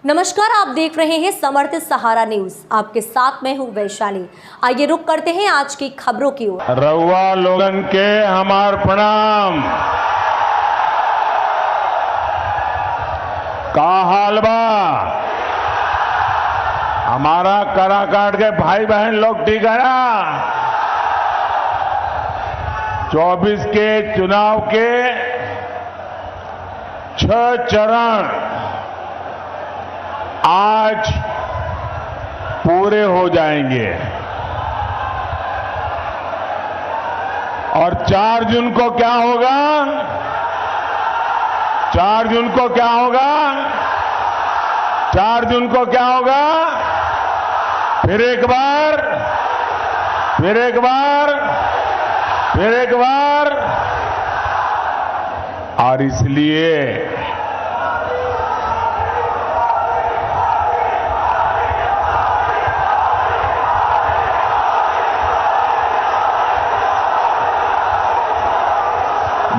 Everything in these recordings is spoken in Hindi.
नमस्कार, आप देख रहे हैं समर्थ सहारा न्यूज। आपके साथ मैं हूं वैशाली। आइए रुक करते हैं आज की खबरों की ओर। रउआ लोगन के हमार प्रणाम। का हाल बा? हमारा कराकाट के भाई बहन लोग ठीक है ना? 24 के चुनाव के 6 चरण आज पूरे हो जाएंगे और 4 जून को क्या होगा? 4 जून को क्या होगा? 4 जून को क्या होगा? फिर एक बार, फिर एक बार, फिर एक बार। और इसलिए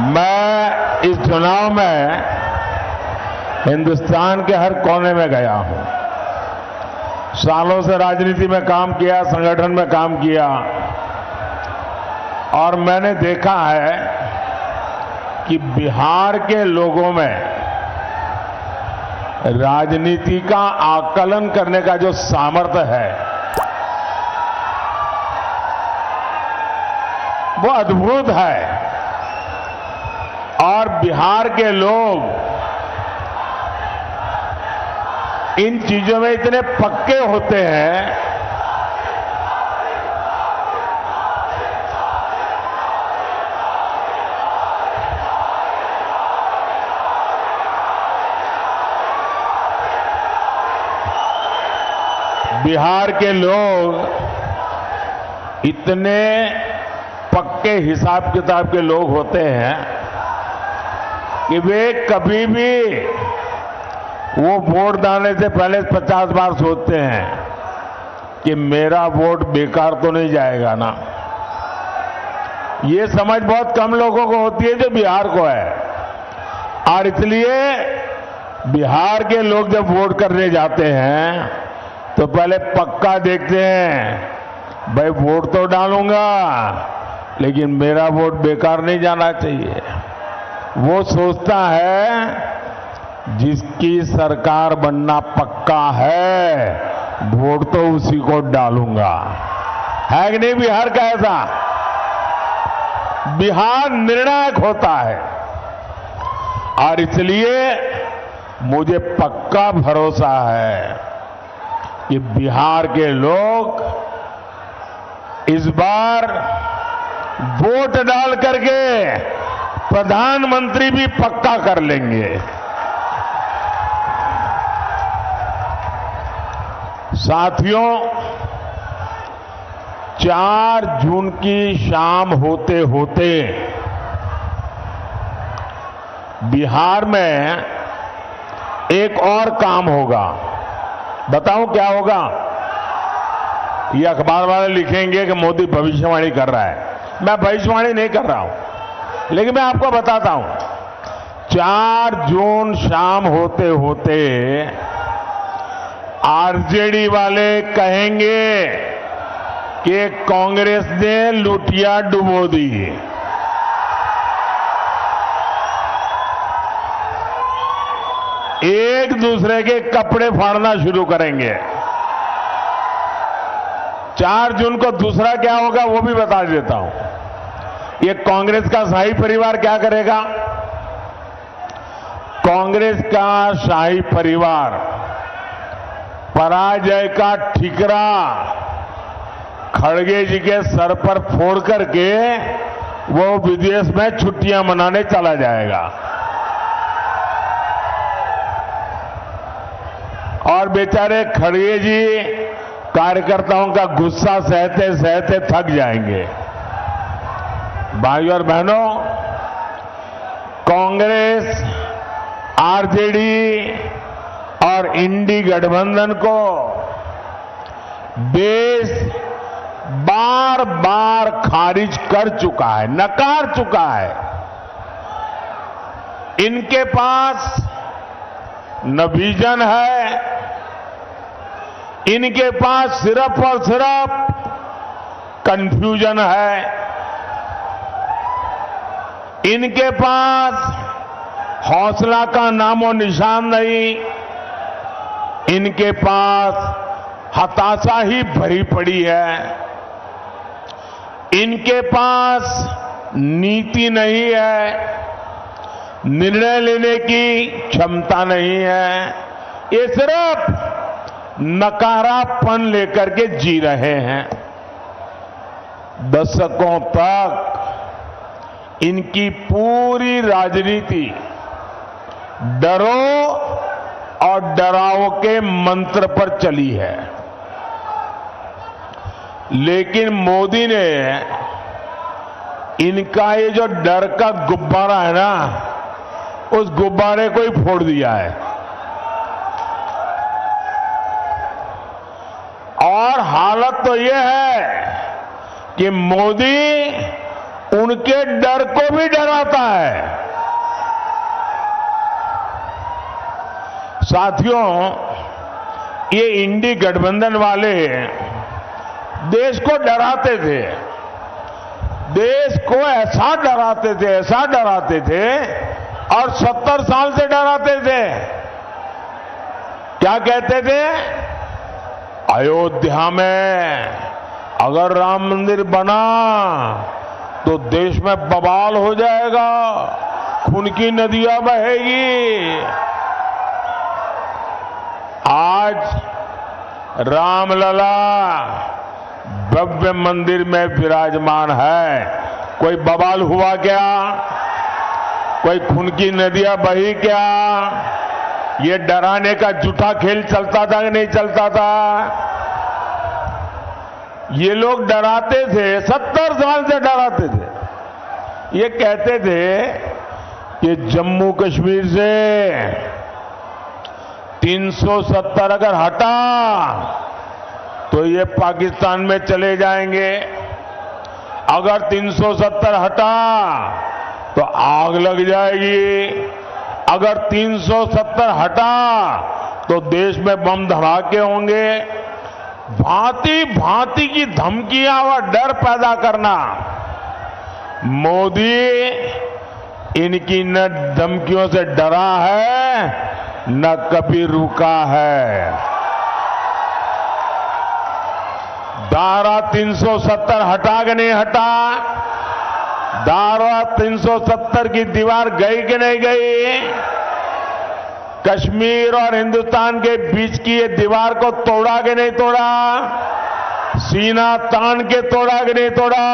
मैं इस चुनाव में हिंदुस्तान के हर कोने में गया हूं। सालों से राजनीति में काम किया, संगठन में काम किया और मैंने देखा है कि बिहार के लोगों में राजनीति का आकलन करने का जो सामर्थ्य है वो अद्भुत है। और बिहार के लोग इन चीजों में इतने पक्के होते हैं बिहार के लोग इतने पक्के हिसाब किताब के लोग होते हैं कि वे कभी भी वो वोट डालने से पहले 50 बार सोचते हैं कि मेरा वोट बेकार तो नहीं जाएगा ना। ये समझ बहुत कम लोगों को होती है जो बिहार को है। और इसलिए बिहार के लोग जब वोट करने जाते हैं तो पहले पक्का देखते हैं, भाई वोट तो डालूंगा लेकिन मेरा वोट बेकार नहीं जाना चाहिए। वो सोचता है जिसकी सरकार बनना पक्का है वोट तो उसी को डालूंगा। है कि नहीं बिहार का ऐसा? बिहार निर्णायक होता है और इसलिए मुझे पक्का भरोसा है कि बिहार के लोग इस बार वोट डाल करके प्रधानमंत्री भी पक्का कर लेंगे। साथियों, 4 जून की शाम होते होते बिहार में एक और काम होगा। बताऊं क्या होगा? ये अखबार वाले लिखेंगे कि मोदी भविष्यवाणी कर रहा है। मैं भविष्यवाणी नहीं कर रहा हूं, लेकिन मैं आपको बताता हूं। 4 जून शाम होते होते आरजेडी वाले कहेंगे कि कांग्रेस ने लुटिया डुबो दी। एक दूसरे के कपड़े फाड़ना शुरू करेंगे। 4 जून को दूसरा क्या होगा वो भी बता देता हूं। ये कांग्रेस का शाही परिवार क्या करेगा? कांग्रेस का शाही परिवार पराजय का ठिकरा खड़गे जी के सर पर फोड़ करके वो विदेश में छुट्टियां मनाने चला जाएगा और बेचारे खड़गे जी कार्यकर्ताओं का गुस्सा सहते सहते थक जाएंगे। भाइयों और बहनों, कांग्रेस, आरजेडी और इंडी गठबंधन को देश बार बार खारिज कर चुका है, नकार चुका है। इनके पास न विजन है, इनके पास सिर्फ और सिर्फ कंफ्यूजन है। इनके पास हौसला का नामो निशान नहीं। इनके पास हताशा ही भरी पड़ी है। इनके पास नीति नहीं है, निर्णय लेने की क्षमता नहीं है। ये सिर्फ नकारापन लेकर के जी रहे हैं। दशकों तक इनकी पूरी राजनीति डरो और डराओ के मंत्र पर चली है। लेकिन मोदी ने इनका ये जो डर का गुब्बारा है ना, उस गुब्बारे को ही फोड़ दिया है। और हालत तो ये है कि मोदी उनके डर को भी डराता है। साथियों, ये इंडी गठबंधन वाले देश को डराते थे। देश को ऐसा डराते थे और 70 साल से डराते थे। क्या कहते थे? अयोध्या में अगर राम मंदिर बना तो देश में बवाल हो जाएगा, खून की नदियां बहेगी। आज रामलला भव्य मंदिर में विराजमान है। कोई बवाल हुआ क्या? कोई खून की नदियां बही क्या? ये डराने का झूठा खेल चलता था कि नहीं चलता था? ये लोग डराते थे, 70 साल से डराते थे। ये कहते थे कि जम्मू कश्मीर से 370 अगर हटा तो ये पाकिस्तान में चले जाएंगे। अगर 370 हटा तो आग लग जाएगी। अगर 370 हटा तो देश में बम धमाके होंगे। भांति भांति की धमकियां और डर पैदा करना। मोदी इनकी न धमकियों से डरा है, न कभी रुका है। धारा 370 हटा के नहीं हटा? धारा 370 की दीवार गई कि नहीं गई? कश्मीर और हिंदुस्तान के बीच की ये दीवार को तोड़ा कि नहीं तोड़ा? सीना तान के तोड़ा कि नहीं तोड़ा?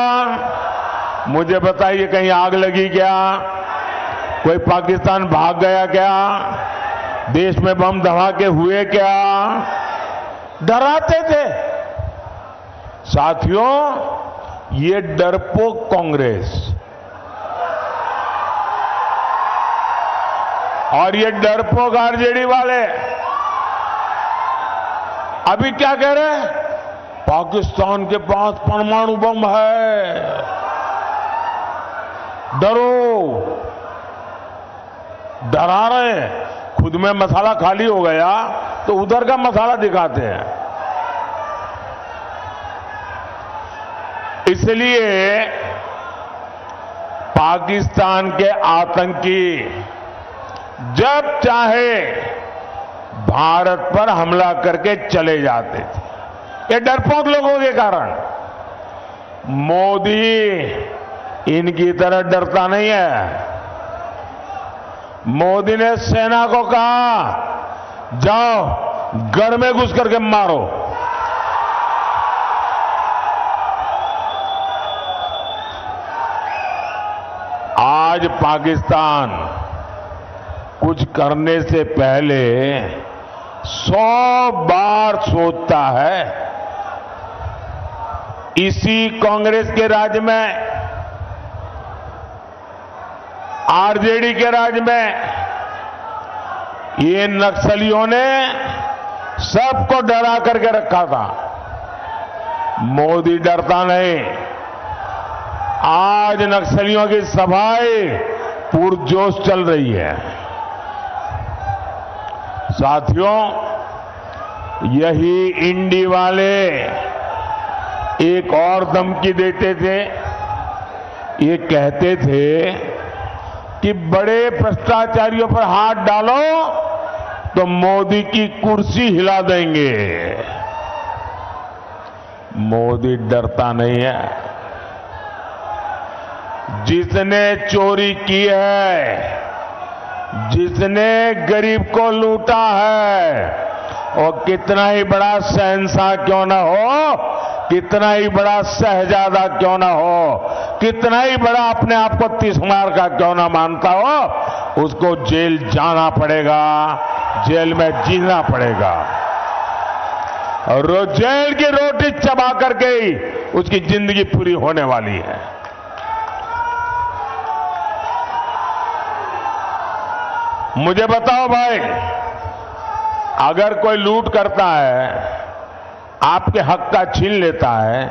मुझे बताइए, कहीं आग लगी क्या? कोई पाकिस्तान भाग गया क्या? देश में बम धमाके हुए क्या? डराते थे। साथियों, ये डरपोक कांग्रेस और ये डरपोक आरजेडी वाले अभी क्या कह रहे हैं? पाकिस्तान के पास परमाणु बम है, डरो। डरा रहे हैं। खुद में मसाला खाली हो गया तो उधर का मसाला दिखाते हैं। इसलिए पाकिस्तान के आतंकी जब चाहे भारत पर हमला करके चले जाते थे। ये डरपोक लोगों के कारण। मोदी इनकी तरह डरता नहीं है। मोदी ने सेना को कहा, जाओ घर में घुस करके मारो। आज पाकिस्तान कुछ करने से पहले 100 बार सोचता है। इसी कांग्रेस के राज में, आरजेडी के राज में ये नक्सलियों ने सबको डरा करके रखा था। मोदी डरता नहीं। आज नक्सलियों की सफाई पुरजोश चल रही है। साथियों, यही इंडी वाले एक और धमकी देते थे। ये कहते थे कि बड़े भ्रष्टाचारियों पर हाथ डालो तो मोदी की कुर्सी हिला देंगे। मोदी डरता नहीं है। जिसने चोरी की है, जिसने गरीब को लूटा है, और कितना ही बड़ा शहंशाह क्यों ना हो, कितना ही बड़ा शहजादा क्यों ना हो, कितना ही बड़ा अपने आप को तीसमार का क्यों ना मानता हो, उसको जेल जाना पड़ेगा, जेल में जीना पड़ेगा। और रोज जेल की रोटी चबा करके ही उसकी जिंदगी पूरी होने वाली है। मुझे बताओ भाई, अगर कोई लूट करता है, आपके हक का छीन लेता है,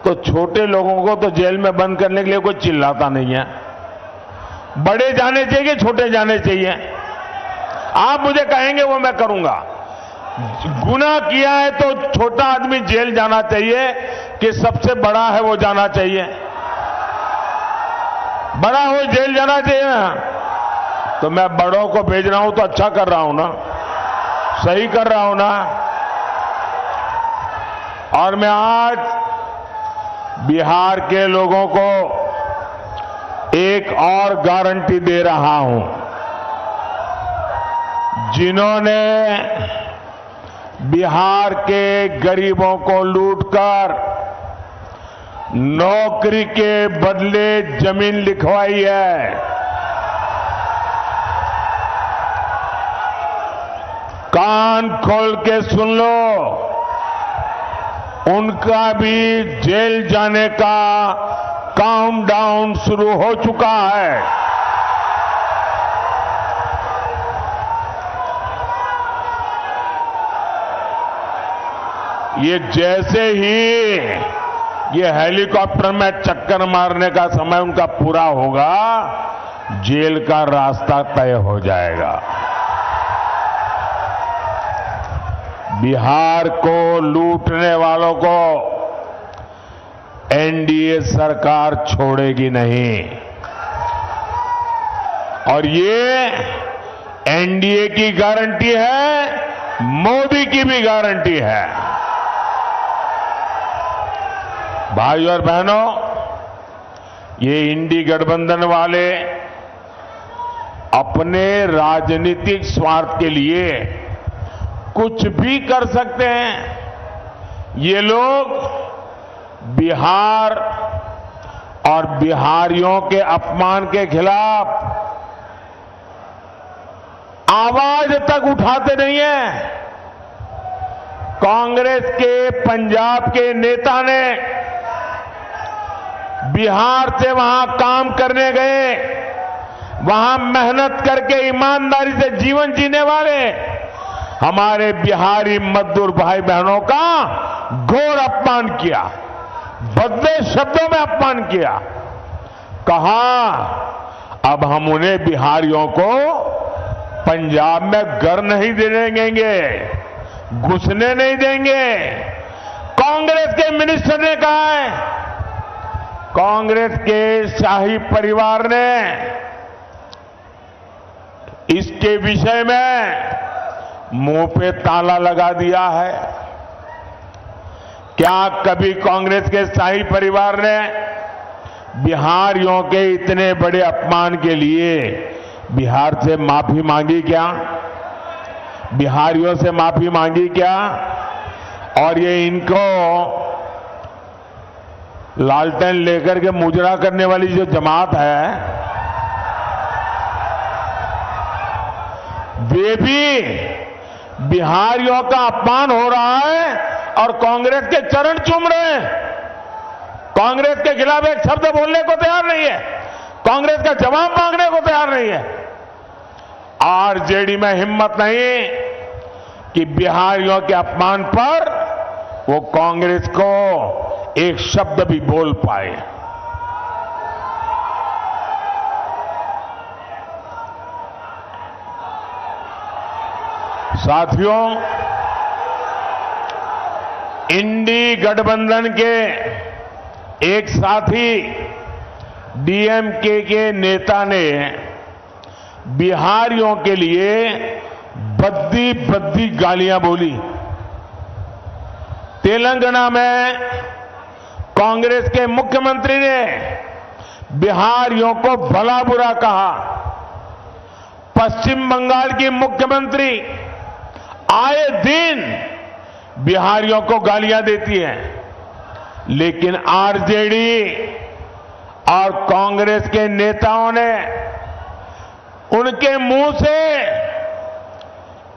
तो छोटे लोगों को तो जेल में बंद करने के लिए कोई चिल्लाता नहीं है। बड़े जाने चाहिए, छोटे जाने चाहिए। आप मुझे कहेंगे वो मैं करूंगा। गुनाह किया है तो छोटा आदमी जेल जाना चाहिए कि सबसे बड़ा है वो जाना चाहिए? बड़ा हो जेल जाना चाहिए ना। तो मैं बड़ों को भेज रहा हूं तो अच्छा कर रहा हूं ना, सही कर रहा हूं ना। और मैं आज बिहार के लोगों को एक और गारंटी दे रहा हूं। जिन्होंने बिहार के गरीबों को लूटकर नौकरी के बदले जमीन लिखवाई है, कान खोल के सुन लो, उनका भी जेल जाने का काउंटडाउन शुरू हो चुका है। ये जैसे ही ये हेलीकॉप्टर में चक्कर मारने का समय उनका पूरा होगा, जेल का रास्ता तय हो जाएगा। बिहार को लूटने वालों को एनडीए सरकार छोड़ेगी नहीं। और ये एनडीए की गारंटी है, मोदी की भी गारंटी है। भाइयों और बहनों, ये इंडी गठबंधन वाले अपने राजनीतिक स्वार्थ के लिए कुछ भी कर सकते हैं। ये लोग बिहार और बिहारियों के अपमान के खिलाफ आवाज तक उठाते नहीं है। कांग्रेस के पंजाब के नेता ने बिहार से वहां काम करने गए, वहां मेहनत करके ईमानदारी से जीवन जीने वाले हमारे बिहारी मजदूर भाई बहनों का घोर अपमान किया, भद्दे शब्दों में अपमान किया। कहा अब हम उन्हें बिहारियों को पंजाब में घर नहीं देने देंगे, घुसने नहीं देंगे। कांग्रेस के मिनिस्टर ने कहा है, कांग्रेस के शाही परिवार ने इसके विषय में मुंह पे ताला लगा दिया है। क्या कभी कांग्रेस के शाही परिवार ने बिहारियों के इतने बड़े अपमान के लिए बिहार से माफी मांगी क्या? बिहारियों से माफी मांगी क्या? और ये इनको लालटेन लेकर के मुजरा करने वाली जो जमात है, वे भी बिहारियों का अपमान हो रहा है और कांग्रेस के चरण चूम रहे हैं। कांग्रेस के खिलाफ एक शब्द बोलने को तैयार नहीं है, कांग्रेस का जवाब मांगने को तैयार नहीं है। आरजेडी में हिम्मत नहीं कि बिहारियों के अपमान पर वो कांग्रेस को एक शब्द भी बोल पाए। साथियों, इंडी गठबंधन के एक साथी डीएमके के नेता ने बिहारियों के लिए बद्दी बद्दी गालियां बोली। तेलंगाना में कांग्रेस के मुख्यमंत्री ने बिहारियों को भला बुरा कहा। पश्चिम बंगाल की मुख्यमंत्री आए दिन बिहारियों को गालियां देती हैं, लेकिन आरजेडी और कांग्रेस के नेताओं ने उनके मुंह से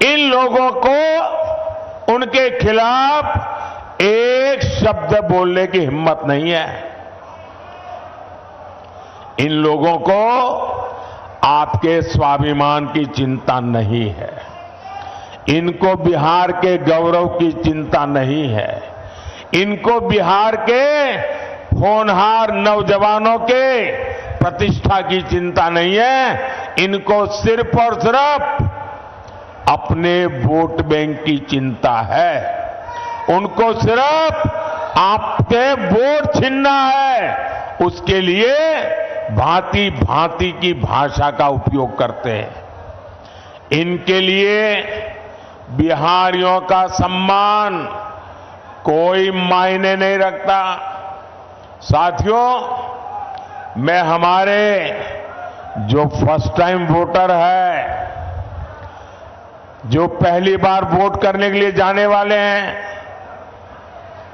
इन लोगों को उनके खिलाफ एक शब्द बोलने की हिम्मत नहीं है। इन लोगों को आपके स्वाभिमान की चिंता नहीं है, इनको बिहार के गौरव की चिंता नहीं है, इनको बिहार के होनहार नौजवानों के प्रतिष्ठा की चिंता नहीं है। इनको सिर्फ और सिर्फ अपने वोट बैंक की चिंता है। उनको सिर्फ आपके वोट छीनना है, उसके लिए भांति भांति की भाषा का उपयोग करते हैं। इनके लिए बिहारियों का सम्मान कोई मायने नहीं रखता। साथियों, मैं हमारे जो फर्स्ट टाइम वोटर है, जो पहली बार वोट करने के लिए जाने वाले हैं,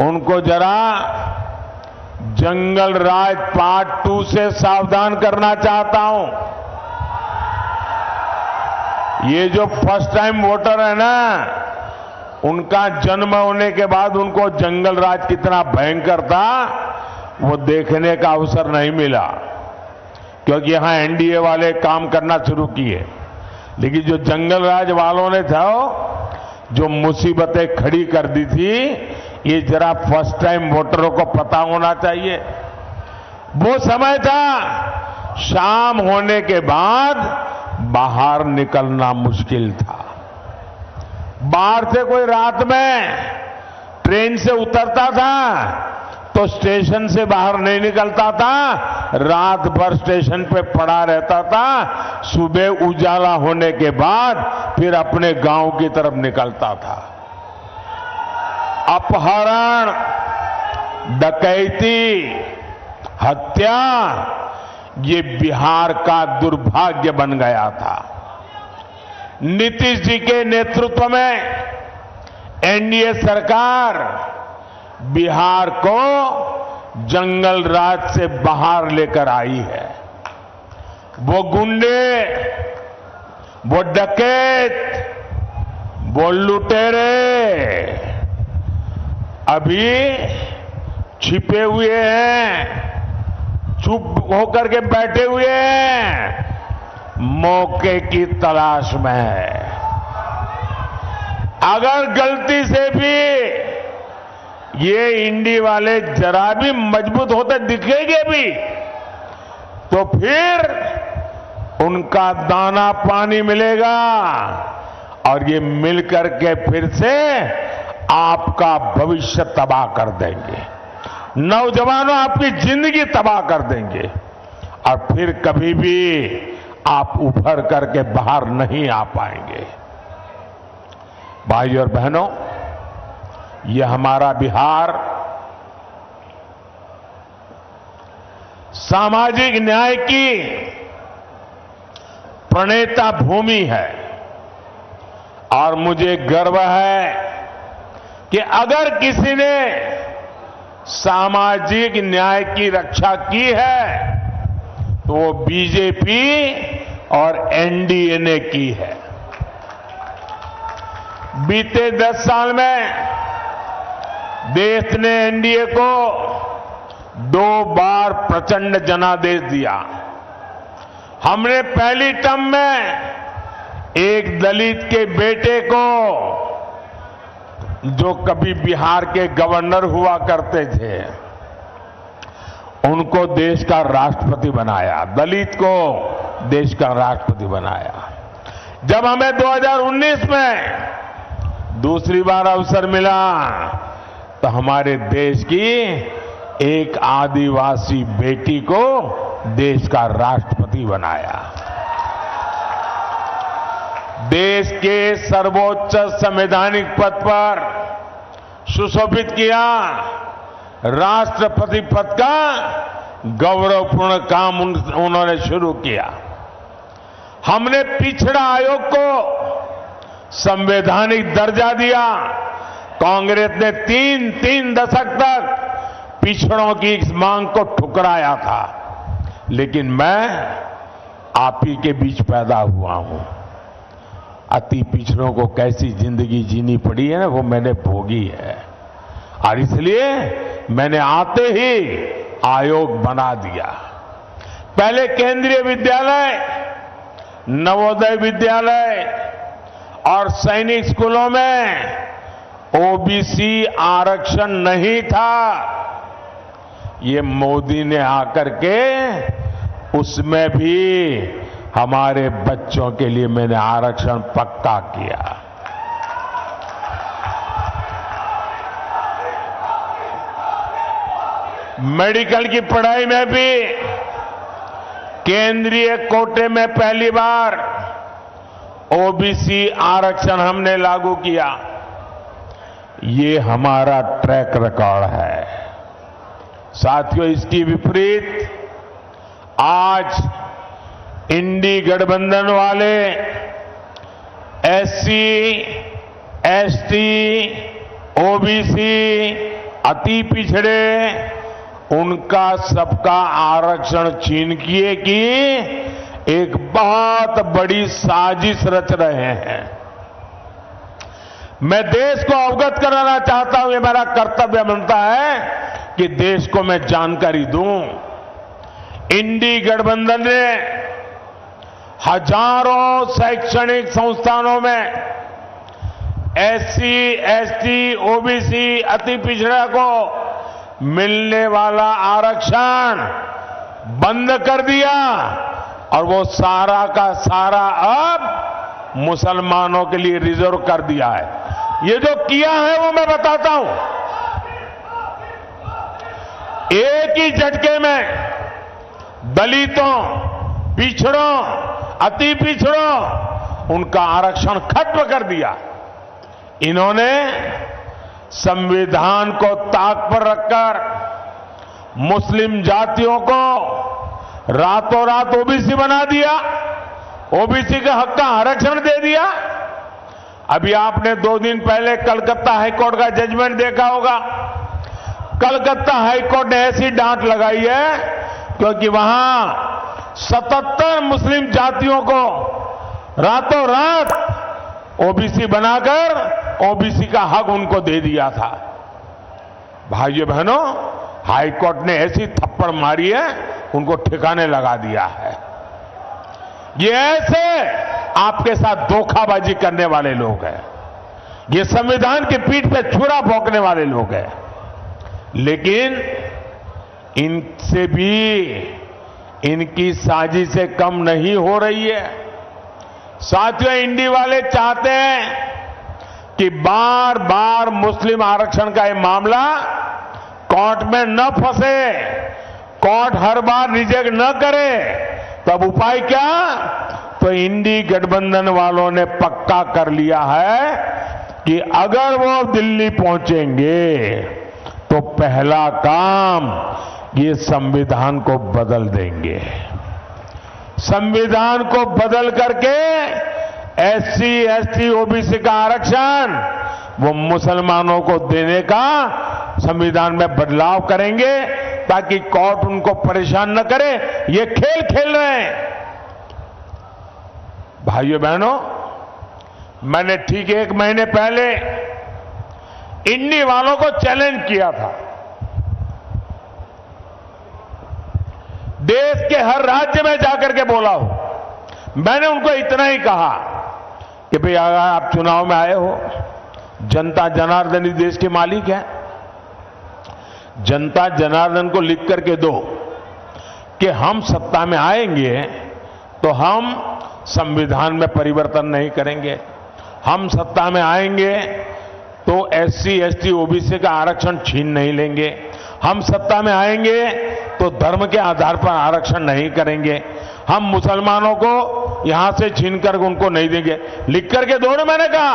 उनको जरा जंगल राज पार्ट 2 से सावधान करना चाहता हूं। ये जो फर्स्ट टाइम वोटर है ना, उनका जन्म होने के बाद उनको जंगल राज कितना भयंकर था वो देखने का अवसर नहीं मिला, क्योंकि यहां एनडीए वाले काम करना शुरू किए। लेकिन जो जंगल राज वालों ने था, जो मुसीबतें खड़ी कर दी थी, ये जरा फर्स्ट टाइम वोटरों को पता होना चाहिए। वो समय था शाम होने के बाद बाहर निकलना मुश्किल था। बाहर से कोई रात में ट्रेन से उतरता था तो स्टेशन से बाहर नहीं निकलता था, रात भर स्टेशन पे पड़ा रहता था। सुबह उजाला होने के बाद फिर अपने गांव की तरफ निकलता था। अपहरण, डकैती, हत्या, ये बिहार का दुर्भाग्य बन गया था। नीतीश जी के नेतृत्व में एनडीए सरकार बिहार को जंगल राज से बाहर लेकर आई है। वो गुंडे, वो डकैत, वो लुटेरे अभी छिपे हुए हैं, चुप होकर के बैठे हुए हैं, मौके की तलाश में है। अगर गलती से भी ये इंडी वाले जरा भी मजबूत होते दिखेंगे भी, तो फिर उनका दाना पानी मिलेगा और ये मिलकर के फिर से आपका भविष्य तबाह कर देंगे। नौजवानों, आपकी जिंदगी तबाह कर देंगे और फिर कभी भी आप उभर करके बाहर नहीं आ पाएंगे। भाइयों और बहनों, ये हमारा बिहार सामाजिक न्याय की प्रणेता भूमि है और मुझे गर्व है कि अगर किसी ने सामाजिक न्याय की रक्षा की है तो वो बीजेपी और एनडीए ने की है। बीते 10 साल में देश ने एनडीए को 2 बार प्रचंड जनादेश दिया। हमने पहली टर्म में एक दलित के बेटे को, जो कभी बिहार के गवर्नर हुआ करते थे, उनको देश का राष्ट्रपति बनाया, दलित को देश का राष्ट्रपति बनाया। जब हमें 2019 में दूसरी बार अवसर मिला तो हमारे देश की एक आदिवासी बेटी को देश का राष्ट्रपति बनाया। देश के सर्वोच्च संवैधानिक पद पर सुशोभित किया। राष्ट्रपति पद का गौरवपूर्ण काम उन्होंने शुरू किया। हमने पिछड़ा आयोग को संवैधानिक दर्जा दिया। कांग्रेस ने तीन दशक तक पिछड़ों की इस मांग को ठुकराया था, लेकिन मैं आप ही के बीच पैदा हुआ हूं। अति पिछड़ों को कैसी जिंदगी जीनी पड़ी है ना, वो मैंने भोगी है, और इसलिए मैंने आते ही आयोग बना दिया। पहले केंद्रीय विद्यालय, नवोदय विद्यालय और सैनिक स्कूलों में ओबीसी आरक्षण नहीं था। ये मोदी ने आकर के उसमें भी हमारे बच्चों के लिए मैंने आरक्षण पक्का किया। मेडिकल की पढ़ाई में भी केंद्रीय कोटे में पहली बार ओबीसी आरक्षण हमने लागू किया। ये हमारा ट्रैक रिकॉर्ड है। साथियों, इसकी विपरीत आज इंडी गठबंधन वाले एससी, एसटी, ओबीसी, अति पिछड़े, उनका सबका आरक्षण छीन किए की एक बहुत बड़ी साजिश रच रहे हैं। मैं देश को अवगत कराना चाहता हूं, ये मेरा कर्तव्य बनता है कि देश को मैं जानकारी दूं। इंडी गठबंधन ने हजारों शैक्षणिक संस्थानों में एससी, एसटी, ओबीसी, अति पिछड़ा को मिलने वाला आरक्षण बंद कर दिया, और वो सारा का सारा अब मुसलमानों के लिए रिजर्व कर दिया है। ये जो किया है वो मैं बताता हूं। एक ही झटके में दलितों, पिछड़ों, अति पिछड़ों, उनका आरक्षण खत्म कर दिया। इन्होंने संविधान को ताक पर रखकर मुस्लिम जातियों को रातों रात ओबीसी बना दिया, ओबीसी के हक का आरक्षण दे दिया। अभी आपने 2 दिन पहले कलकत्ता हाईकोर्ट का जजमेंट देखा होगा। कलकत्ता हाईकोर्ट ने ऐसी डांट लगाई है क्योंकि वहां 77 मुस्लिम जातियों को रातों रात ओबीसी बनाकर ओबीसी का हक उनको दे दिया था। भाइयों बहनों, हाईकोर्ट ने ऐसी थप्पड़ मारी है, उनको ठिकाने लगा दिया है। ये ऐसे आपके साथ धोखाबाजी करने वाले लोग हैं। ये संविधान की पीठ पे छुरा भोंकने वाले लोग हैं। लेकिन इनसे भी इनकी साजिशें कम नहीं हो रही है। साथियों, इंडी वाले चाहते हैं कि बार बार मुस्लिम आरक्षण का ये मामला कोर्ट में न फंसे, कोर्ट हर बार रिजेक्ट न करे। तब उपाय क्या? तो इंडी गठबंधन वालों ने पक्का कर लिया है कि अगर वो दिल्ली पहुंचेंगे तो पहला काम ये संविधान को बदल देंगे। संविधान को बदल करके एससी, एसटी, ओबीसी का आरक्षण वो मुसलमानों को देने का संविधान में बदलाव करेंगे ताकि कोर्ट उनको परेशान न करे। ये खेल खेल रहे हैं। भाइयों बहनों, मैंने ठीक 1 महीने पहले इंडी वालों को चैलेंज किया था। देश के हर राज्य में जाकर के बोला हूं। मैंने उनको इतना ही कहा कि भाई अगर आप चुनाव में आए हो, जनता जनार्दन ही देश के मालिक है। जनता जनार्दन को लिख करके दो कि हम सत्ता में आएंगे तो हम संविधान में परिवर्तन नहीं करेंगे। हम सत्ता में आएंगे तो SC, ST, OBC का आरक्षण छीन नहीं लेंगे। हम सत्ता में आएंगे तो धर्म के आधार पर आरक्षण नहीं करेंगे। हम मुसलमानों को यहां से छीनकर उनको नहीं देंगे। लिख करके दो ना, मैंने कहा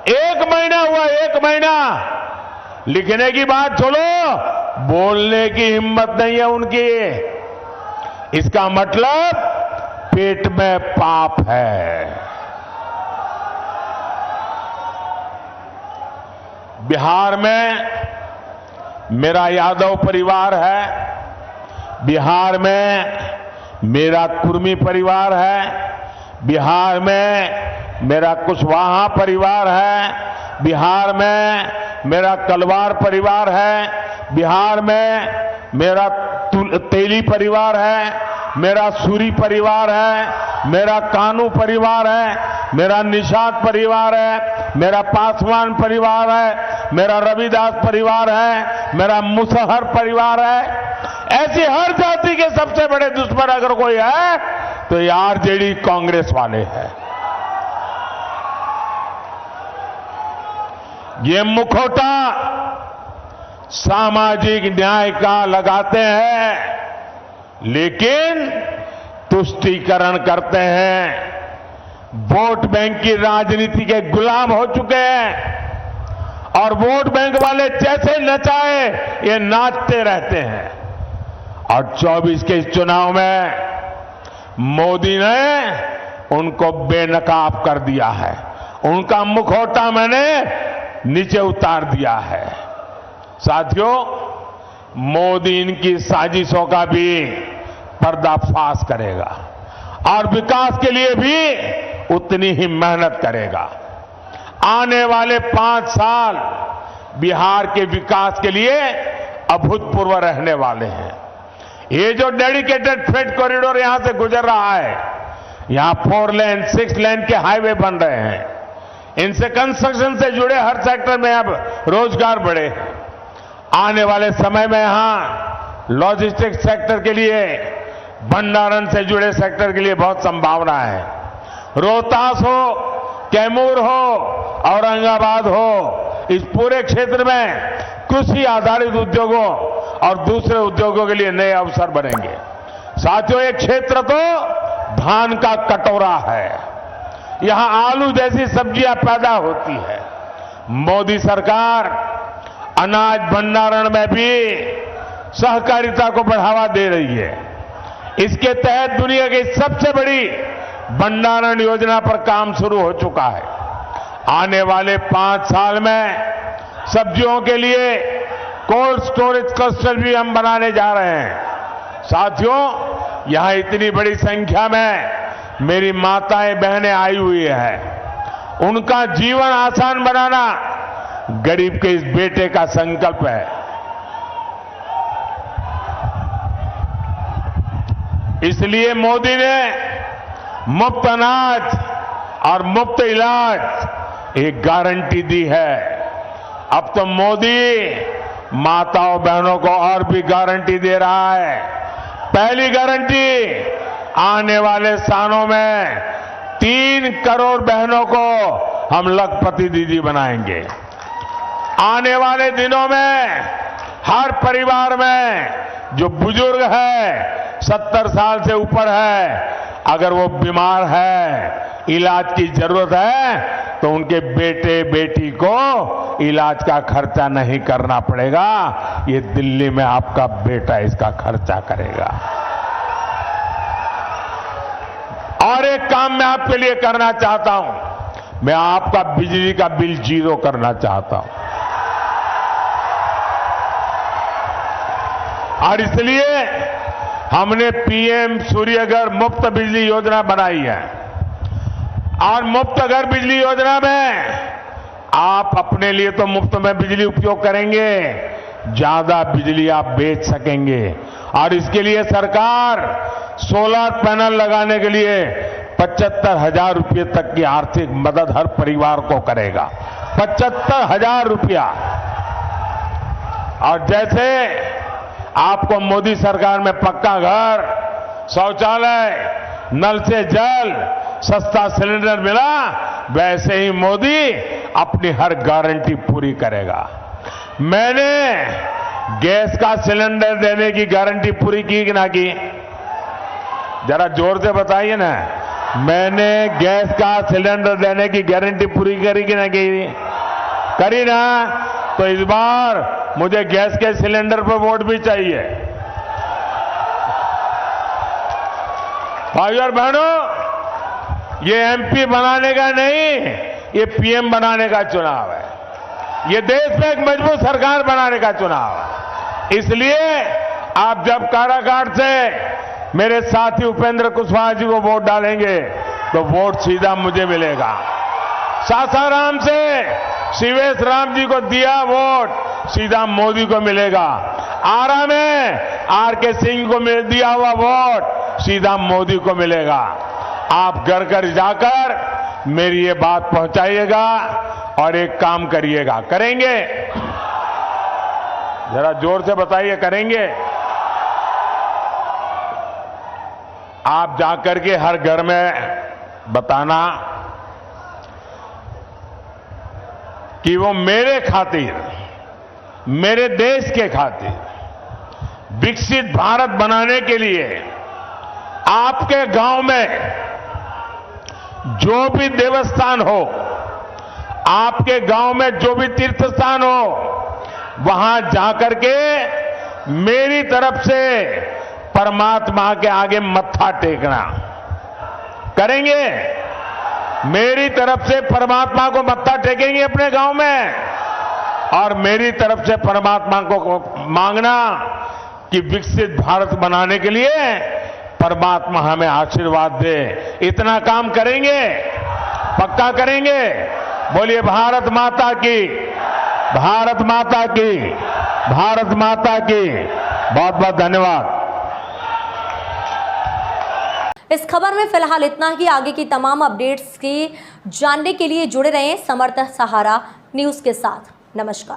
1 महीना हुआ, 1 महीना लिखने की बात छोड़ो, बोलने की हिम्मत नहीं है उनकी। इसका मतलब पेट में पाप है। बिहार में मेरा यादव परिवार है, बिहार में मेरा कुर्मी परिवार है, बिहार में मेरा कुशवाहा परिवार है, बिहार में मेरा कलवार परिवार है, बिहार में मेरा तेली परिवार है, मेरा सूरी परिवार है, मेरा कानू परिवार है, मेरा निषाद परिवार है, मेरा पासवान परिवार है, मेरा रविदास परिवार है, मेरा मुसहर परिवार है। ऐसी हर जाति के सबसे बड़े दुश्मन अगर कोई है तो ये आरजेडी कांग्रेस वाले हैं। ये मुखौटा सामाजिक न्याय का लगाते हैं, लेकिन तुष्टीकरण करते हैं। वोट बैंक की राजनीति के गुलाम हो चुके हैं और वोट बैंक वाले जैसे नचाए ये नाचते रहते हैं। और 24 के इस चुनाव में मोदी ने उनको बेनकाब कर दिया है, उनका मुखौटा मैंने नीचे उतार दिया है। साथियों, मोदी इनकी साजिशों का भी पर्दाफाश करेगा और विकास के लिए भी उतनी ही मेहनत करेगा। आने वाले 5 साल बिहार के विकास के लिए अभूतपूर्व रहने वाले हैं। ये जो डेडिकेटेड फ्रेट कॉरिडोर यहां से गुजर रहा है, यहां 4 लेन 6 लेन के हाईवे बन रहे हैं, इनसे कंस्ट्रक्शन से जुड़े हर सेक्टर में अब रोजगार बढ़े। आने वाले समय में यहां लॉजिस्टिक्स सेक्टर के लिए, भंडारण से जुड़े सेक्टर के लिए बहुत संभावना है। रोहतास हो, कैमूर हो, औरंगाबाद हो, इस पूरे क्षेत्र में कृषि आधारित उद्योगों और दूसरे उद्योगों के लिए नए अवसर बनेंगे। साथियों, ये क्षेत्र तो धान का कटोरा है, यहां आलू जैसी सब्जियां पैदा होती है। मोदी सरकार अनाज भंडारण में भी सहकारिता को बढ़ावा दे रही है। इसके तहत दुनिया की सबसे बड़ी भंडारण योजना पर काम शुरू हो चुका है। आने वाले 5 साल में सब्जियों के लिए कोल्ड स्टोरेज क्लस्टर भी हम बनाने जा रहे हैं। साथियों, यहां इतनी बड़ी संख्या में मेरी माताएं बहनें आई हुई हैं। उनका जीवन आसान बनाना गरीब के इस बेटे का संकल्प है। इसलिए मोदी ने मुफ्त अनाज और मुफ्त इलाज एक गारंटी दी है। अब तो मोदी माताओं बहनों को और भी गारंटी दे रहा है। पहली गारंटी, आने वाले सालों में 3 करोड़ बहनों को हम लखपति दीदी बनाएंगे। आने वाले दिनों में हर परिवार में जो बुजुर्ग है, 70 साल से ऊपर है, अगर वो बीमार है, इलाज की जरूरत है, तो उनके बेटे बेटी को इलाज का खर्चा नहीं करना पड़ेगा। ये दिल्ली में आपका बेटा इसका खर्चा करेगा। और एक काम मैं आपके लिए करना चाहता हूं, मैं आपका बिजली का बिल 0 करना चाहता हूं। और इसलिए हमने पीएम सूर्यघर मुफ्त बिजली योजना बनाई है। और मुफ्त घर बिजली योजना में आप अपने लिए तो मुफ्त में बिजली उपयोग करेंगे, ज्यादा बिजली आप बेच सकेंगे। और इसके लिए सरकार सोलर पैनल लगाने के लिए 75,000 रुपये तक की आर्थिक मदद हर परिवार को करेगा। 75,000 रुपया। और जैसे आपको मोदी सरकार में पक्का घर, शौचालय, नल से जल, सस्ता सिलेंडर मिला, वैसे ही मोदी अपनी हर गारंटी पूरी करेगा। मैंने गैस का सिलेंडर देने की गारंटी पूरी की कि ना की? जरा जोर से बताइए ना। मैंने गैस का सिलेंडर देने की गारंटी पूरी करी कि ना की? करी ना? तो इस बार मुझे गैस के सिलेंडर पर वोट भी चाहिए। भाइयों और बहनों, ये एमपी बनाने का नहीं, ये पीएम बनाने का चुनाव है। ये देश में एक मजबूत सरकार बनाने का चुनाव है। इसलिए आप जब कारागार से मेरे साथी उपेंद्र कुशवाहा जी को वोट डालेंगे तो वोट सीधा मुझे मिलेगा। सासाराम से शिवेश राम जी को दिया वोट सीधा मोदी को मिलेगा। आरा में आरके सिंह को दिया हुआ वोट सीधा मोदी को मिलेगा। आप घर घर जाकर मेरी ये बात पहुंचाइएगा और एक काम करिएगा। करेंगे? जरा जोर से बताइए, करेंगे? आप जाकर के हर घर में बताना कि वो मेरे खातिर, मेरे देश के खातिर विकसित भारत बनाने के लिए आपके गांव में जो भी देवस्थान हो, आपके गांव में जो भी तीर्थ स्थान हो, वहां जाकर के मेरी तरफ से परमात्मा के आगे मत्था टेकना। करेंगे? मेरी तरफ से परमात्मा को मत्था टेकेंगे अपने गांव में और मेरी तरफ से परमात्मा को मांगना कि विकसित भारत बनाने के लिए परमात्मा हमें आशीर्वाद दे। इतना काम करेंगे? पक्का करेंगे? बोलिए भारत माता की, भारत माता की, भारत माता की। बहुत बहुत धन्यवाद। इस खबर में फिलहाल इतना ही। आगे की तमाम अपडेट्स की जानने के लिए जुड़े रहें समर्थ सहारा न्यूज़ के साथ। नमस्कार।